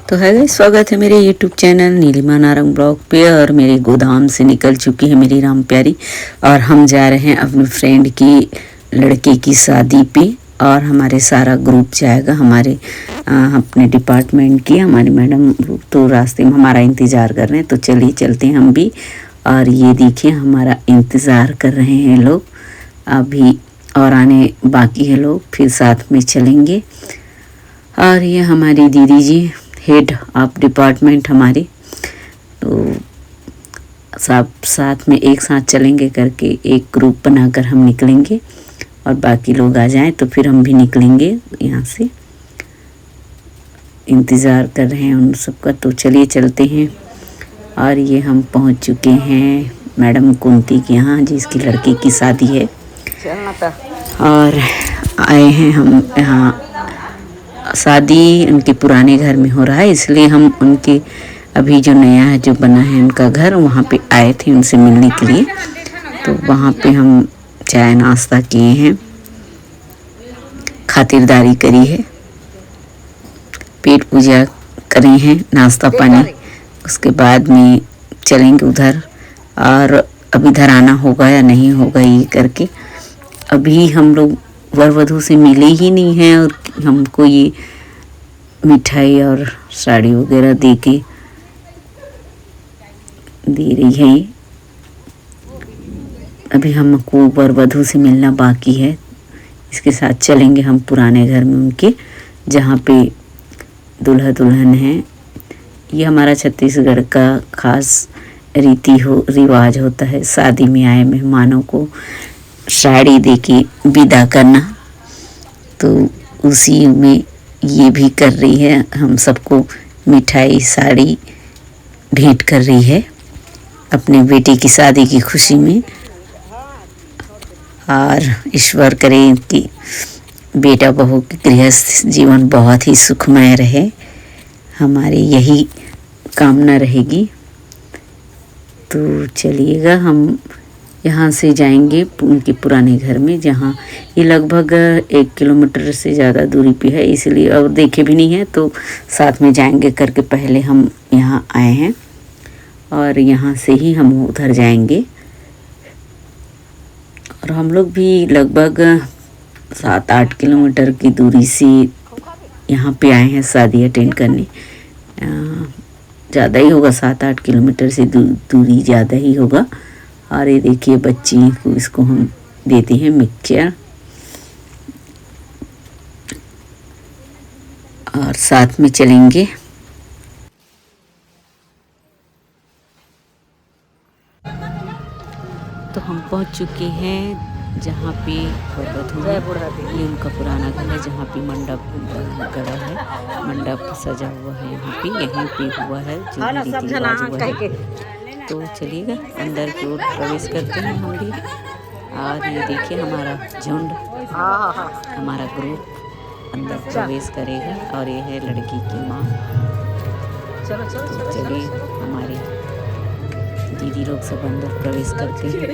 तो है गाइस, स्वागत है मेरे YouTube channel Neelima Narang blog पे। और मेरे गोदाम से निकल चुकी है मेरी राम प्यारी और हम जा रहे हैं अपने फ्रेंड की लड़के की शादी पे। और हमारे सारा ग्रुप जाएगा, हमारे अपने डिपार्टमेंट की हमारी मैडम तो रास्ते में हमारा इंतज़ार कर रहे हैं। तो चलिए चलते हैं हम भी। और ये देखिए हमारा इंतज़ार कर रहे हैं लोग अभी, और आने बाकी है लोग, फिर साथ में चलेंगे। और ये हमारी दीदी जी हेड ऑफ डिपार्टमेंट हमारे, तो सब साथ में एक साथ चलेंगे करके एक ग्रुप बनाकर हम निकलेंगे। और बाकी लोग आ जाएं तो फिर हम भी निकलेंगे यहाँ से। इंतज़ार कर रहे हैं उन सबका, तो चलिए चलते हैं। और ये हम पहुँच चुके हैं मैडम कुंती के यहाँ, जिसकी लड़की की शादी है। और आए हैं हम यहाँ, शादी उनके पुराने घर में हो रहा है, इसलिए हम उनके अभी जो नया है जो बना है उनका घर, वहाँ पे आए थे उनसे मिलने के लिए। तो वहाँ पे हम चाय नाश्ता किए हैं, खातिरदारी करी है, पेट पूजा करी है, नाश्ता पानी। उसके बाद में चलेंगे उधर। और अब इधर आना होगा या नहीं होगा ये करके, अभी हम लोग वर वधू से मिले ही नहीं हैं। और हमको ये मिठाई और साड़ी वगैरह दे रही है। अभी हमको वर वधू से मिलना बाकी है। इसके साथ चलेंगे हम पुराने घर में उनके, जहाँ पे दूल्हा दुल्हन है। ये हमारा छत्तीसगढ़ का खास रिवाज होता है, शादी में आए मेहमानों को साड़ी दे के विदा करना। तो उसी में ये भी कर रही है, हम सबको मिठाई साड़ी भेंट कर रही है अपने बेटे की शादी की खुशी में। और ईश्वर करे कि बेटा बहू की गृहस्थ जीवन बहुत ही सुखमय रहे, हमारी यही कामना रहेगी। तो चलिएगा, हम यहाँ से जाएंगे उनके पुराने घर में, जहाँ ये लगभग 1 किलोमीटर से ज़्यादा दूरी पे है, इसलिए और देखे भी नहीं है तो साथ में जाएंगे करके पहले हम यहाँ आए हैं। और यहाँ से ही हम उधर जाएंगे। और हम लोग भी लगभग 7-8 किलोमीटर की दूरी से यहाँ पे आए हैं शादी अटेंड करने। ज़्यादा ही होगा, 7-8 किलोमीटर से दूरी ज़्यादा ही होगा। और ये देखिए बच्ची को, इसको हम देते हैं मिक्सचर। और साथ में चलेंगे। तो हम पहुंच चुके हैं जहाँ पे ये उनका पुराना घर है, जहाँ पे मंडप गड़ा है, मंडप सजा हुआ है। यहाँ पे यहीं पे हुआ है जो रीति रिवाज हुआ है। तो चलिएगा अंदर की ओर प्रवेश करते हैं हम भी। और ये देखिए हमारा झुंड, हमारा ग्रुप अंदर प्रवेश करेगा। और ये है लड़की की माँ। तो चलिए हमारे दीदी लोग सब अंदर प्रवेश करते हैं,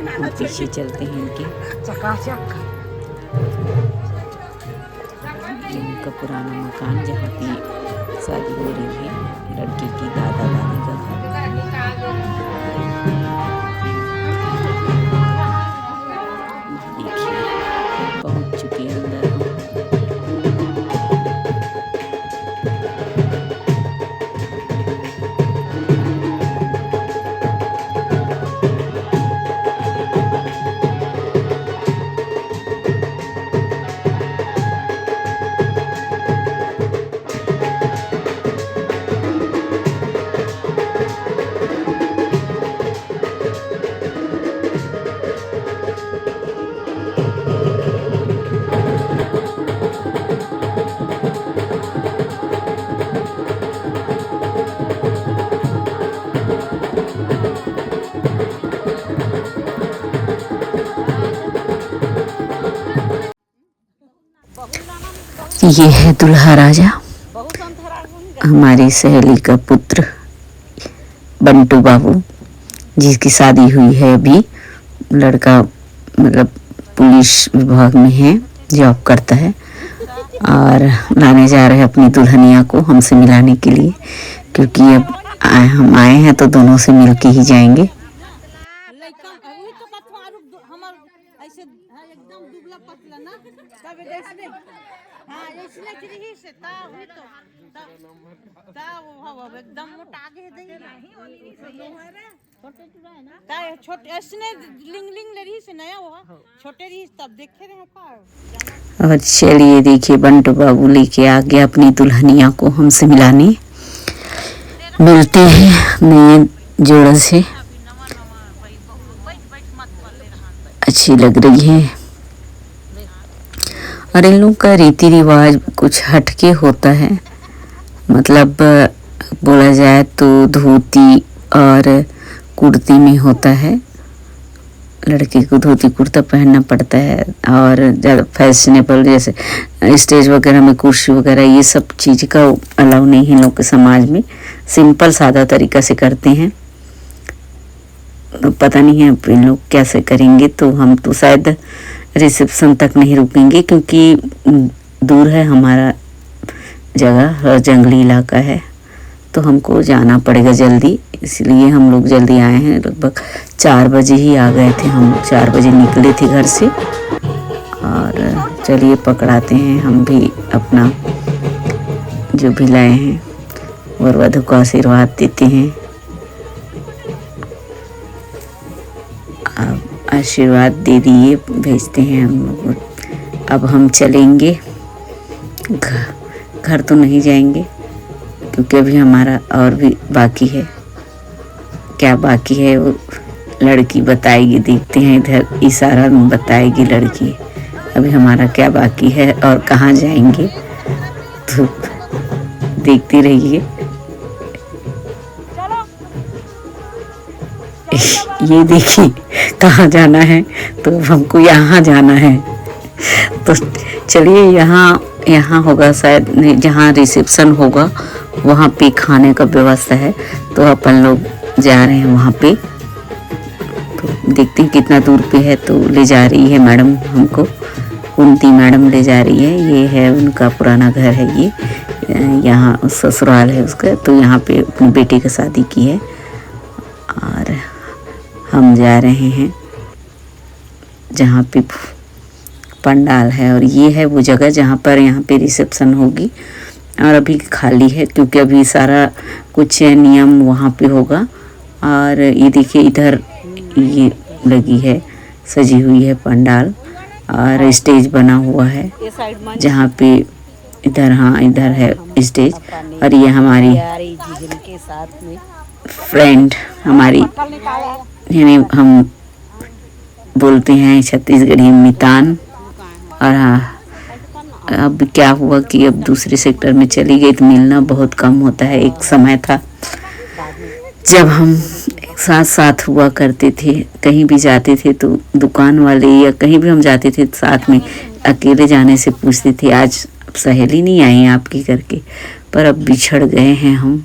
हम पीछे चलते हैं इनके। इनका पुराना मकान जहाँ पे शादी हो रही है, लड़की की दादा दादी का घर। देखिए पहुंच चुके हैं अंदर हम। ये है दुल्हा राजा, हमारी सहेली का पुत्र बंटू बाबू, जिसकी शादी हुई है अभी। लड़का मतलब पुलिस विभाग में है, जॉब करता है। और लाने जा रहे हैं अपनी दुल्हनिया को हमसे मिलाने के लिए, क्योंकि अब हम आए हैं तो दोनों से मिल के ही जाएंगे। और चलिए देखिए बंटू बाबू लेके आ गया अपनी दुल्हनिया को हमसे मिलाने। मिलते हैं नए जोड़े से, अच्छी लग रही है। और इन लोग का रीति रिवाज कुछ हटके होता है, मतलब बोला जाए तो धोती और कुर्ती में होता है, लड़के को धोती कुर्ता पहनना पड़ता है। और ज़्यादा फैशनेबल जैसे स्टेज वगैरह में कुर्सी वगैरह ये सब चीज़ का अलाउ नहीं है लोग के समाज में। सिंपल सादा तरीका से करते हैं, तो पता नहीं है इन लोग कैसे करेंगे। तो हम तो शायद रिसेप्शन तक नहीं रुकेंगे, क्योंकि दूर है हमारा जगह, जंगली इलाका है, तो हमको जाना पड़ेगा जल्दी। इसलिए हम लोग जल्दी आए हैं, लगभग 4 बजे ही आ गए थे हम लोग, 4 बजे निकले थे घर से। और चलिए पकड़ाते हैं हम भी अपना जो भी लाए हैं, वर वधू को आशीर्वाद देते हैं। अब आशीर्वाद दे दिए, भेजते हैं हम लोग। अब हम चलेंगे घर तो नहीं जाएंगे, क्योंकि अभी हमारा और भी बाकी है। क्या बाकी है वो लड़की बताएगी, देखते हैं इधर इशारा में बताएगी लड़की अभी हमारा क्या बाकी है और कहाँ जाएंगे, तो देखती रहिए। ये देखिए कहाँ जाना है, तो हमको यहाँ जाना है। तो चलिए यहाँ होगा शायद, जहाँ रिसेप्शन होगा वहाँ पे खाने का व्यवस्था है, तो अपन लोग जा रहे हैं वहाँ पे। तो देखते हैं कितना दूर पे है। तो ले जा रही है मैडम हमको, कुंती मैडम ले जा रही है। ये है उनका पुराना घर है, ये यहाँ ससुराल है उसका। तो यहाँ पे अपनी बेटी की शादी की है और हम जा रहे हैं जहाँ पे पंडाल है। और ये है वो जगह जहाँ पर यहाँ पे रिसेप्शन होगी। और अभी खाली है, क्योंकि अभी सारा कुछ नियम वहाँ पे होगा। और ये देखिए इधर ये लगी है, सजी हुई है पंडाल, और स्टेज बना हुआ है जहाँ पे इधर, हाँ इधर है स्टेज। और ये हमारी फ्रेंड, हमारी हम बोलते हैं छत्तीसगढ़ी मितान। और हाँ, अब क्या हुआ कि अब दूसरे सेक्टर में चली गई, तो मिलना बहुत कम होता है। एक समय था जब हम साथ साथ हुआ करते थे, कहीं भी जाते थे तो दुकान वाले या कहीं भी हम जाते थे साथ में, अकेले जाने से पूछते थे आज सहेली नहीं आई आपकी करके। पर अब बिछड़ गए हैं हम।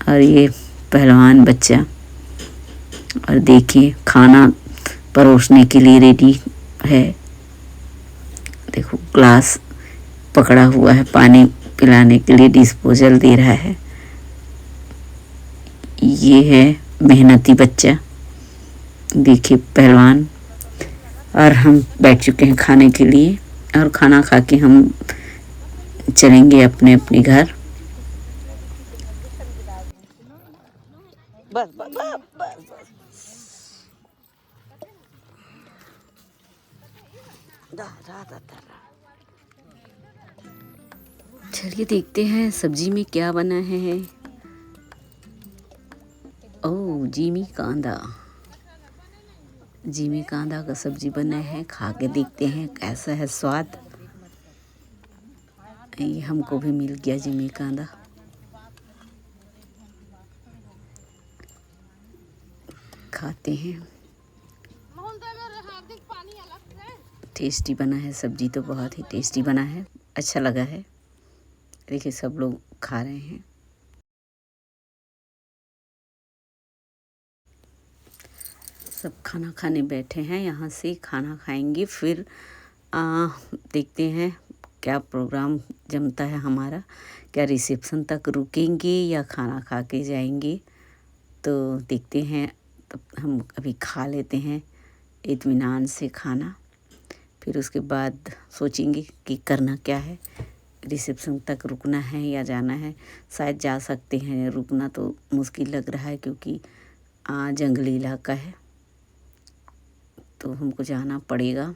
और ये पहलवान बच्चा, और देखिए खाना परोसने के लिए रेडी है। देखो ग्लास पकड़ा हुआ है, पानी पिलाने के लिए डिस्पोजल दे रहा है। ये है मेहनती बच्चा, देखिए पहलवान। और हम बैठ चुके हैं खाने के लिए, और खाना खा के हम चलेंगे अपने अपने घर। बस बस बस बस बस। चलिए देखते हैं सब्जी में क्या बना है। ओह जिमी कांदा, जिमी कांदा का सब्जी बना है। खा के देखते हैं कैसा है स्वाद। ये हमको भी मिल गया जिमी कांदा। खाते हैं। टेस्टी बना है सब्जी, तो बहुत ही टेस्टी बना है, अच्छा लगा है। देखिए सब लोग खा रहे हैं। सब खाना खाने बैठे हैं, यहाँ से खाना खाएंगे, फिर देखते हैं क्या प्रोग्राम जमता है हमारा, क्या रिसेप्शन तक रुकेंगे या खाना खा के जाएंगे, तो देखते हैं। तब हम अभी खा लेते हैं इत्मीनान से खाना, फिर उसके बाद सोचेंगे कि करना क्या है, रिसेप्शन तक रुकना है या जाना है। शायद जा सकते हैं, रुकना तो मुश्किल लग रहा है क्योंकि जंगली इलाका है, तो हमको जाना पड़ेगा।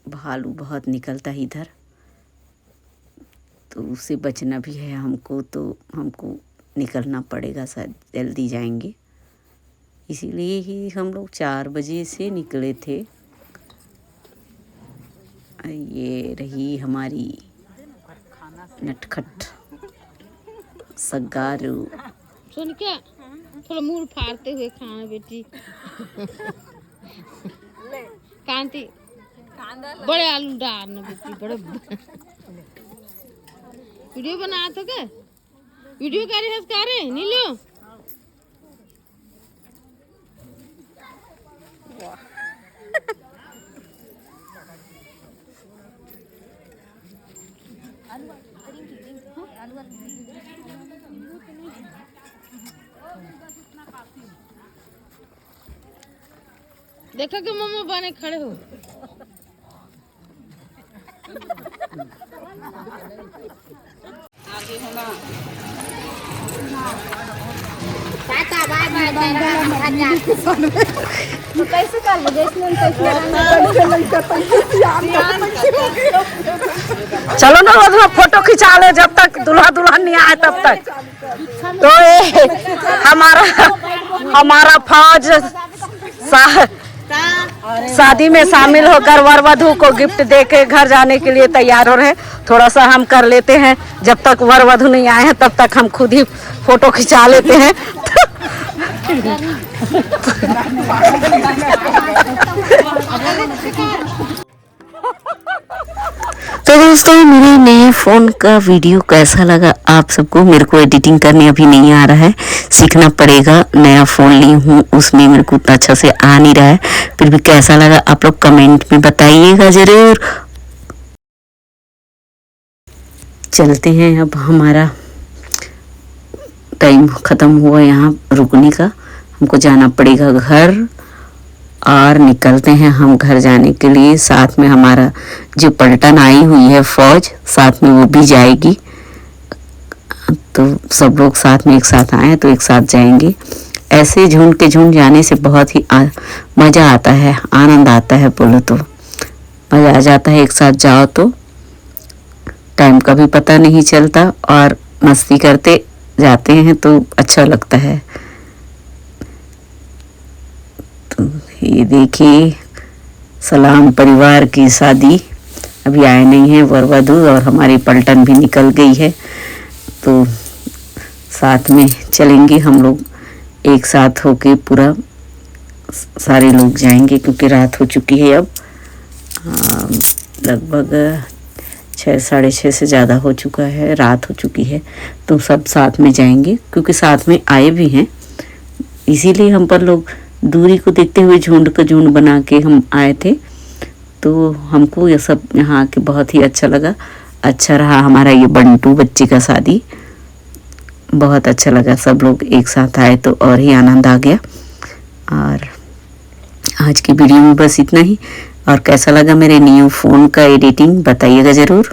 भालू बहुत निकलता है इधर, तो उससे बचना भी है हमको, तो हमको निकलना पड़ेगा, शायद जल्दी जाएंगे। इसीलिए ही हम लोग 4 बजे से निकले थे। ये रही हमारी नटखट सगारू। सुन क्या थोड़ा मुंह फाड़ते हुए खाना बेटी। कांति बड़े आलू डालना बेटी, बड़े वीडियो बना तो क्या, वीडियो कर रहे नहीं लो। देखो कि मम्मा बने खड़े हो। आगे होना टाटा बाय बाय। कैसे कर लो चलो ना वहाँ फोटो खिंचा ले, जब तक दूल्हा दुल्हन नहीं आए तब तक। तो हमारा फौज शादी में शामिल होकर वर वधू को गिफ्ट देके घर जाने के लिए तैयार हो रहे हैं। थोड़ा सा हम कर लेते हैं, जब तक वर वधू नहीं आए हैं तब तक हम खुद ही फोटो खिंचा लेते हैं। तो दोस्तों, मेरे नए फ़ोन का वीडियो कैसा लगा आप सबको? मेरे को एडिटिंग करने अभी नहीं आ रहा है, सीखना पड़ेगा। नया फ़ोन ली हूँ, उसमें मेरे को उतना अच्छा से आ नहीं रहा है। फिर भी कैसा लगा आप लोग कमेंट में बताइएगा ज़रूर। चलते हैं, अब हमारा टाइम ख़त्म हुआ यहाँ रुकने का, हमको जाना पड़ेगा घर और निकलते हैं हम घर जाने के लिए। साथ में हमारा जो पलटन आई हुई है फौज, साथ में वो भी जाएगी, तो सब लोग साथ में एक साथ आए तो एक साथ जाएंगे। ऐसे झुंड के झुंड जाने से बहुत ही मज़ा आता है, आनंद आता है, बोलो तो मज़ा आ जाता है। एक साथ जाओ तो टाइम का भी पता नहीं चलता और मस्ती करते जाते हैं तो अच्छा लगता है। तो ये देखिए, सलाम परिवार की शादी अभी आए नहीं हैं वर वधू, और हमारी पलटन भी निकल गई है, तो साथ में चलेंगे हम लोग, एक साथ होके पूरा सारे लोग जाएंगे क्योंकि रात हो चुकी है अब। लगभग 6 साढ़े 6 से ज़्यादा हो चुका है, रात हो चुकी है, तो सब साथ में जाएंगे क्योंकि साथ में आए भी हैं। इसीलिए हम पर लोग दूरी को देखते हुए झुंड का झुंड बना के हम आए थे, तो हमको ये सब यहाँ आके बहुत ही अच्छा लगा। अच्छा रहा हमारा ये बंटू बच्चे का शादी, बहुत अच्छा लगा। सब लोग एक साथ आए तो और ही आनंद आ गया। और आज की वीडियो में बस इतना ही। और कैसा लगा मेरे न्यू फ़ोन का एडिटिंग बताइएगा ज़रूर।